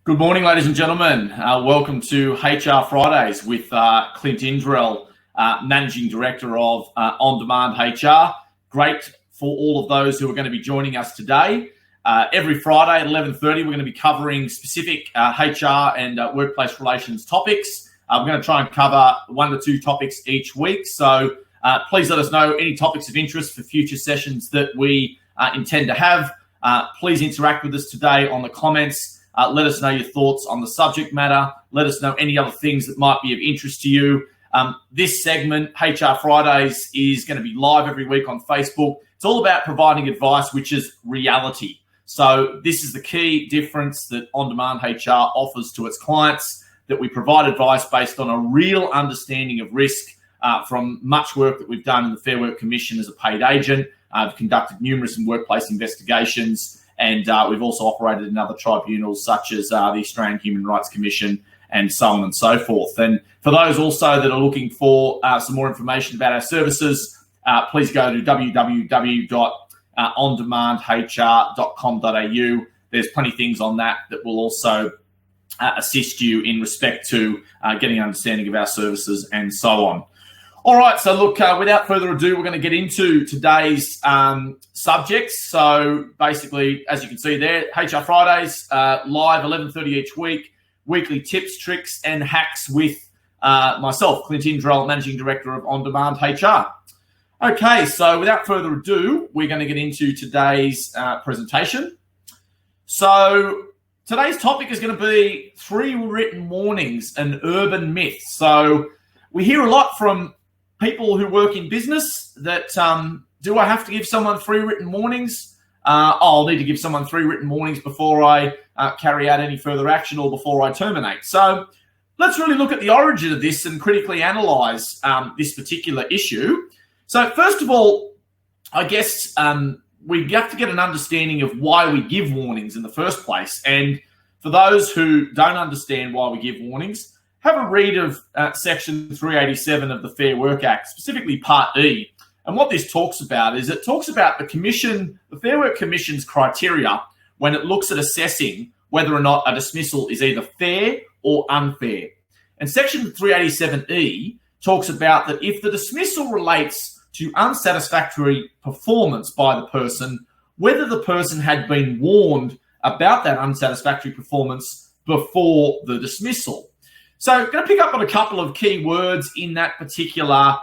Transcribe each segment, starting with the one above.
Good morning, ladies and gentlemen. Welcome to HR Fridays with Clint, Managing Director of On Demand HR. Great for all of those who are going to be joining us today. Every Friday at 11:30, we're going to be covering specific HR and workplace relations topics. We're going to try and cover 1 to 2 topics each week. So please let us know any topics of interest for future sessions that we intend to have. Please interact with us today on the comments. Let us know your thoughts on the subject matter. Let us know any other things that might be of interest to you. This segment, HR Fridays, is going to be live every week on Facebook. It's all about providing advice, which is reality. So this is the key difference that On Demand HR offers to its clients, that we provide advice based on a real understanding of risk from much work that we've done in the Fair Work Commission as a paid agent. I've conducted numerous workplace investigations, and we've also operated in other tribunals such as the Australian Human Rights Commission and so on and so forth. And for those also that are looking for some more information about our services, please go to www.ondemandhr.com.au. There's plenty of things on that will also assist you in respect to getting an understanding of our services and so on. All right, so look, without further ado, we're going to get into today's subjects. So basically, as you can see there, HR Fridays, live 11:30 each week, weekly tips, tricks, and hacks with myself, Clint, Managing Director of On Demand HR. Okay, so without further ado, we're going to get into today's presentation. So today's topic is going to be 3 written warnings, an urban myth. So we hear a lot from people who work in business that, do I have to give someone 3 written warnings? I'll need to give someone 3 written warnings before I carry out any further action or before I terminate. So let's really look at the origin of this and critically analyse this particular issue. So first of all, I guess we have to get an understanding of why we give warnings in the first place. And for those who don't understand why we give warnings, have a read of Section 387 of the Fair Work Act, specifically Part E. And what this talks about is it talks about the Fair Work Commission's criteria when it looks at assessing whether or not a dismissal is either fair or unfair. And Section 387E talks about that if the dismissal relates to unsatisfactory performance by the person, whether the person had been warned about that unsatisfactory performance before the dismissal. So I'm going to pick up on a couple of key words in that particular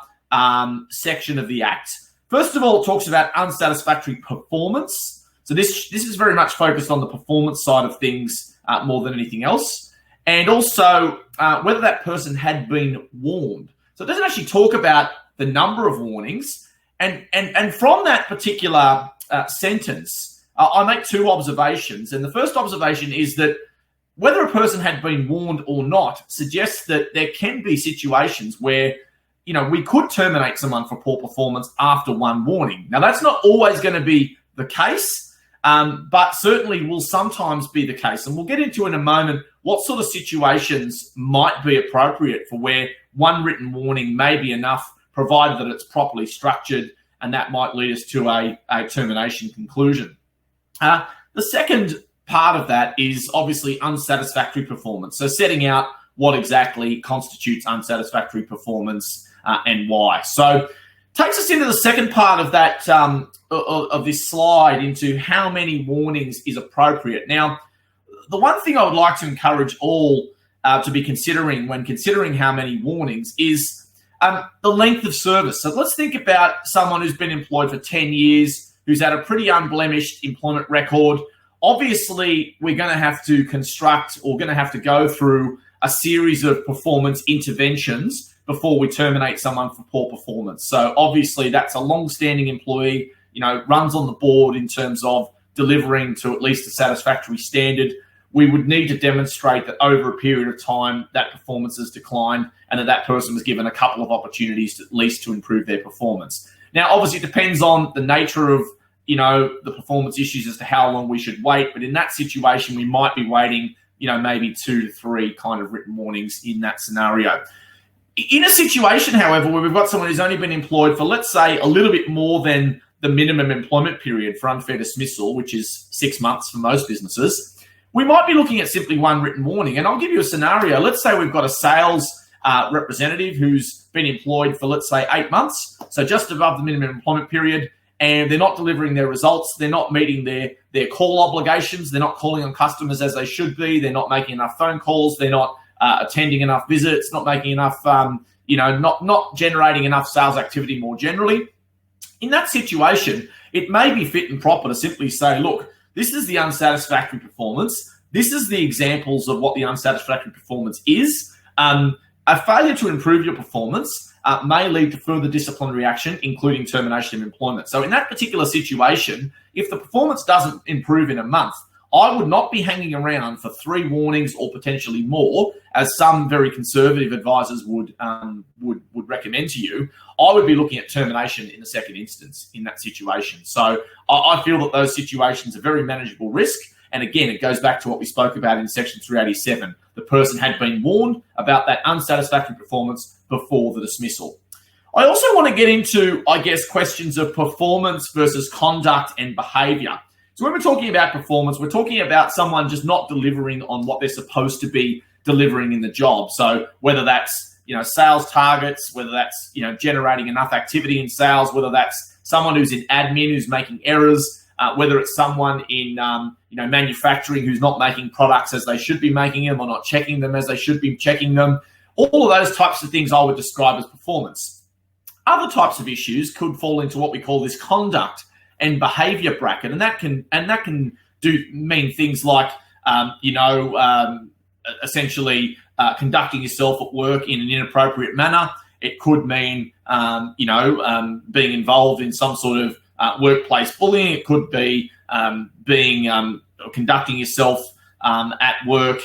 section of the Act. First of all, it talks about unsatisfactory performance. So this is very much focused on the performance side of things more than anything else. And also whether that person had been warned. So it doesn't actually talk about the number of warnings. And from that particular sentence, I make 2 observations. And the first observation is that whether a person had been warned or not suggests that there can be situations where, we could terminate someone for poor performance after 1 warning. Now, that's not always going to be the case, but certainly will sometimes be the case. And we'll get into in a moment what sort of situations might be appropriate for where 1 written warning may be enough, provided that it's properly structured, and that might lead us to a termination conclusion. The second part of that is obviously unsatisfactory performance. So setting out what exactly constitutes unsatisfactory performance and why. So takes us into the second part of that of this slide, into how many warnings is appropriate. Now, the one thing I would like to encourage all to be considering when considering how many warnings is the length of service. So let's think about someone who's been employed for 10 years, who's had a pretty unblemished employment record. Obviously, we're going to have to go through a series of performance interventions before we terminate someone for poor performance. So obviously, that's a long-standing employee, runs on the board in terms of delivering to at least a satisfactory standard. We would need to demonstrate that over a period of time, that performance has declined and that person was given a couple of opportunities at least to improve their performance. Now, obviously, it depends on the nature of the performance issues as to how long we should wait. But in that situation, we might be waiting, maybe 2 to 3 kind of written warnings in that scenario. In a situation, however, where we've got someone who's only been employed for, let's say, a little bit more than the minimum employment period for unfair dismissal, which is 6 months for most businesses, we might be looking at simply one written warning. And I'll give you a scenario. Let's say we've got a sales representative who's been employed for, let's say, 8 months, so just above the minimum employment period, and they're not delivering their results. They're not meeting their call obligations. They're not calling on customers as they should be. They're not making enough phone calls. They're not attending enough visits, not making enough, not generating enough sales activity more generally. In that situation, it may be fit and proper to simply say, look, this is the unsatisfactory performance. This is the examples of what the unsatisfactory performance is. A failure to improve your performance may lead to further disciplinary action, including termination of employment. So in that particular situation, if the performance doesn't improve in a month, I would not be hanging around for 3 warnings or potentially more, as some very conservative advisors would recommend to you. I would be looking at termination in the second instance in that situation. So I feel that those situations are very manageable risk. And again, it goes back to what we spoke about in section 387. The person had been warned about that unsatisfactory performance before the dismissal. I also want to get into, questions of performance versus conduct and behavior. So when we're talking about performance, we're talking about someone just not delivering on what they're supposed to be delivering in the job. So whether that's, sales targets, whether that's, generating enough activity in sales, whether that's someone who's in admin who's making errors, whether it's someone in manufacturing who's not making products as they should be making them or not checking them as they should be checking them. All of those types of things I would describe as performance. Other types of issues could fall into what we call this conduct and behavior bracket, and that can mean things like essentially conducting yourself at work in an inappropriate manner. It could mean being involved in some sort of workplace bullying. It could be conducting yourself at work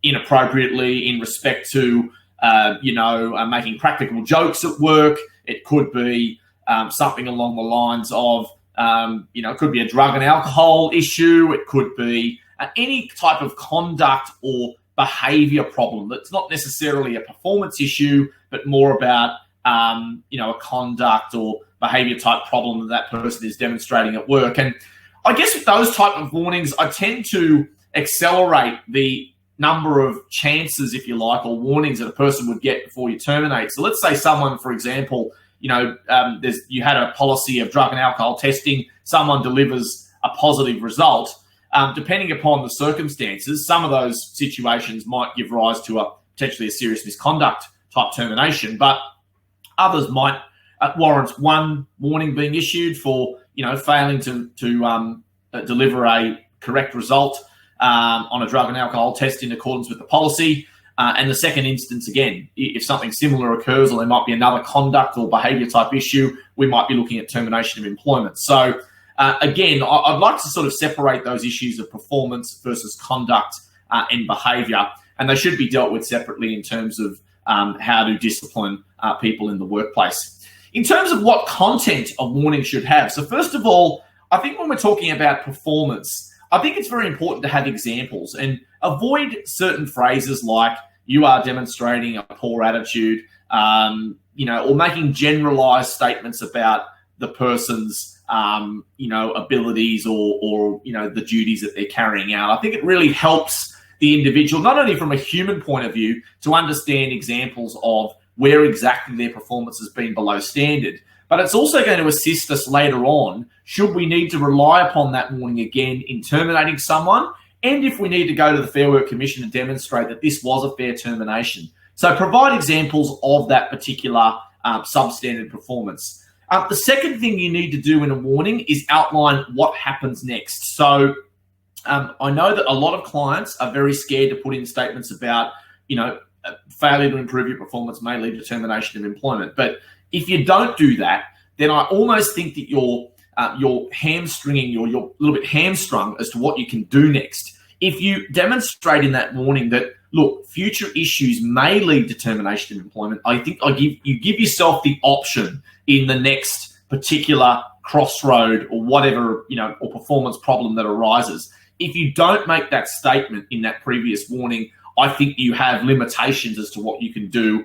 inappropriately in respect to making practical jokes at work. It could be something along the lines of it could be a drug and alcohol issue. It could be any type of conduct or behavior problem that's not necessarily a performance issue, but more about a conduct or behavior type problem that person is demonstrating at work. And I guess with those type of warnings, I tend to accelerate the number of chances, if you like, or warnings that a person would get before you terminate. So let's say someone, for example, you had a policy of drug and alcohol testing, someone delivers a positive result. Depending upon the circumstances, some of those situations might give rise to potentially a serious misconduct type termination, but others might warrant one warning being issued for failing to deliver a correct result on a drug and alcohol test in accordance with the policy. And the second instance, again, if something similar occurs or there might be another conduct or behavior type issue, we might be looking at termination of employment. So again, I'd like to sort of separate those issues of performance versus conduct and behavior, and they should be dealt with separately in terms of how to discipline people in the workplace. In terms of what content a warning should have, so first of all, I think when we're talking about performance, I think it's very important to have examples and avoid certain phrases like "you are demonstrating a poor attitude," or making generalized statements about the person's abilities or the duties that they're carrying out. I think it really helps the individual, not only from a human point of view, to understand examples of where exactly their performance has been below standard, but it's also going to assist us later on should we need to rely upon that warning again in terminating someone, and if we need to go to the Fair Work Commission and demonstrate that this was a fair termination. So provide examples of that particular substandard performance. The second thing you need to do in a warning is outline what happens next. So I know that a lot of clients are very scared to put in statements about, failure to improve your performance may lead to termination of employment. But if you don't do that, then I almost think that you're hamstringing, you're a little bit hamstrung as to what you can do next. If you demonstrate in that warning that, look, future issues may lead to termination of employment, I think you give yourself the option in the next particular crossroad or whatever, or performance problem that arises. If you don't make that statement in that previous warning, I think you have limitations as to what you can do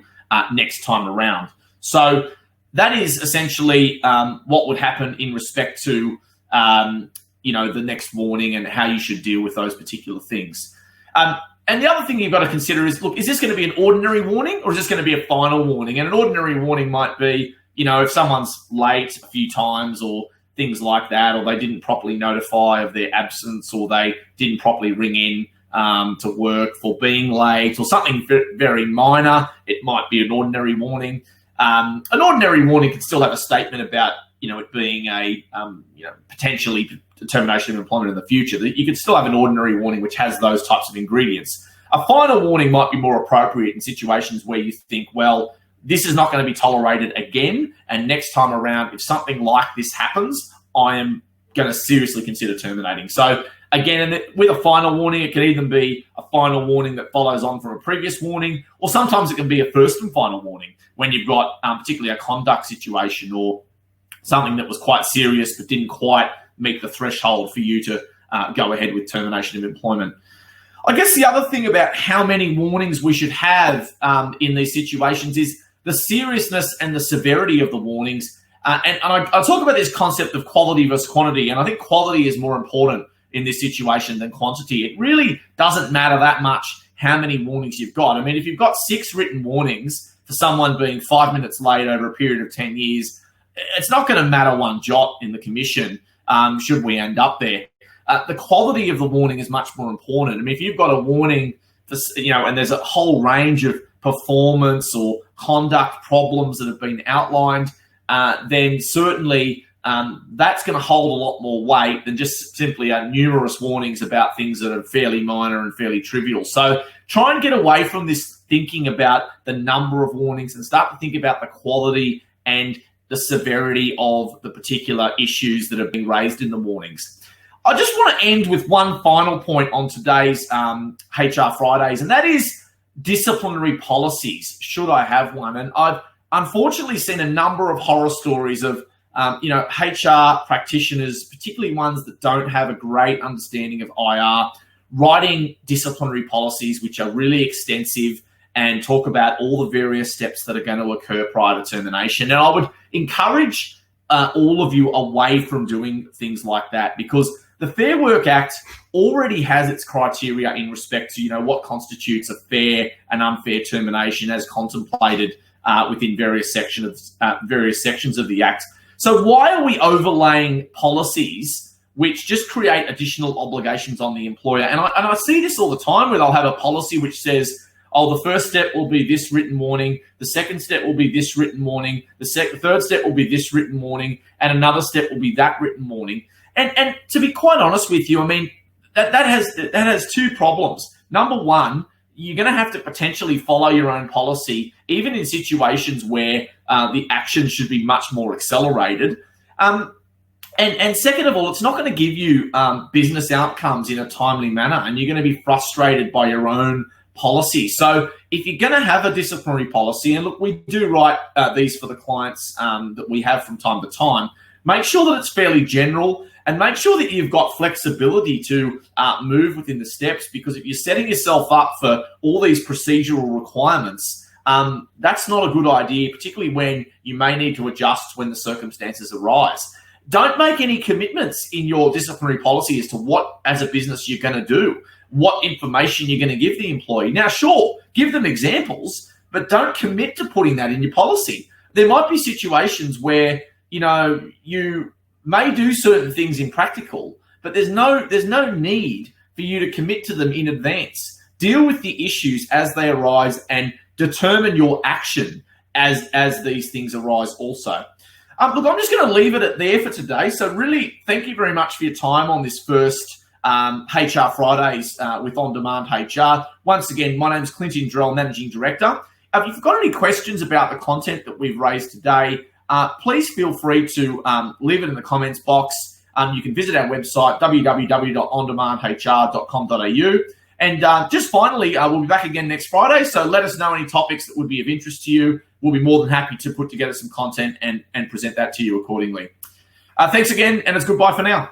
next time around. So that is essentially what would happen in respect to the next warning and how you should deal with those particular things. And the other thing you've got to consider is, look, is this going to be an ordinary warning or is this going to be a final warning? And an ordinary warning might be, if someone's late a few times or things like that, or they didn't properly notify of their absence, or they didn't properly ring in to work for being late, or something very minor. It might be an ordinary warning. An ordinary warning can still have a statement about, it being a, potentially termination of employment in the future. You could still have an ordinary warning which has those types of ingredients. A final warning might be more appropriate in situations where you think, well, this is not going to be tolerated again, and next time around, if something like this happens, I am going to seriously consider terminating. So again, with a final warning, it can either be a final warning that follows on from a previous warning, or sometimes it can be a first and final warning when you've got particularly a conduct situation or something that was quite serious but didn't quite meet the threshold for you to go ahead with termination of employment. I guess the other thing about how many warnings we should have in these situations is the seriousness and the severity of the warnings. And I talk about this concept of quality versus quantity, and I think quality is more important in this situation than quantity. It really doesn't matter that much how many warnings you've got. I mean, if you've got 6 written warnings for someone being 5 minutes late over a period of 10 years, it's not going to matter one jot in the commission should we end up there. The quality of the warning is much more important. I mean, if you've got a warning, for, and there's a whole range of performance or conduct problems that have been outlined, then certainly that's going to hold a lot more weight than just simply numerous warnings about things that are fairly minor and fairly trivial. So try and get away from this thinking about the number of warnings and start to think about the quality and the severity of the particular issues that have been raised in the warnings. I just want to end with one final point on today's HR Fridays, and that is disciplinary policies, should I have one. And I've unfortunately seen a number of horror stories of HR practitioners, particularly ones that don't have a great understanding of IR, writing disciplinary policies which are really extensive and talk about all the various steps that are going to occur prior to termination. And I would encourage all of you away from doing things like that, because the Fair Work Act already has its criteria in respect to, what constitutes a fair and unfair termination as contemplated within various sections of the Act. So why are we overlaying policies which just create additional obligations on the employer? And I see this all the time where they'll have a policy which says, the first step will be this written warning, the second step will be this written warning, the third step will be this written warning, and another step will be that written warning. And to be quite honest with you, I mean, that has 2 problems. Number one, you're going to have to potentially follow your own policy, even in situations where the action should be much more accelerated. And second of all, it's not going to give you business outcomes in a timely manner, and you're going to be frustrated by your own policy. So if you're going to have a disciplinary policy, and look, we do write these for the clients that we have from time to time, make sure that it's fairly general and make sure that you've got flexibility to move within the steps, because if you're setting yourself up for all these procedural requirements, that's not a good idea, particularly when you may need to adjust when the circumstances arise. Don't make any commitments in your disciplinary policy as to what, as a business, you're going to do, what information you're going to give the employee. Now, sure, give them examples, but don't commit to putting that in your policy. There might be situations where, you may do certain things in practical, but there's no need for you to commit to them in advance. Deal with the issues as they arise and determine your action as these things arise also. Look, I'm just going to leave it at there for today. So really, thank you very much for your time on this first HR Fridays with On Demand HR. Once again, my name is Clint, Managing Director. If you've got any questions about the content that we've raised today, please feel free to leave it in the comments box. You can visit our website, www.ondemandhr.com.au. And just finally, we'll be back again next Friday. So let us know any topics that would be of interest to you. We'll be more than happy to put together some content and present that to you accordingly. Thanks again, and it's goodbye for now.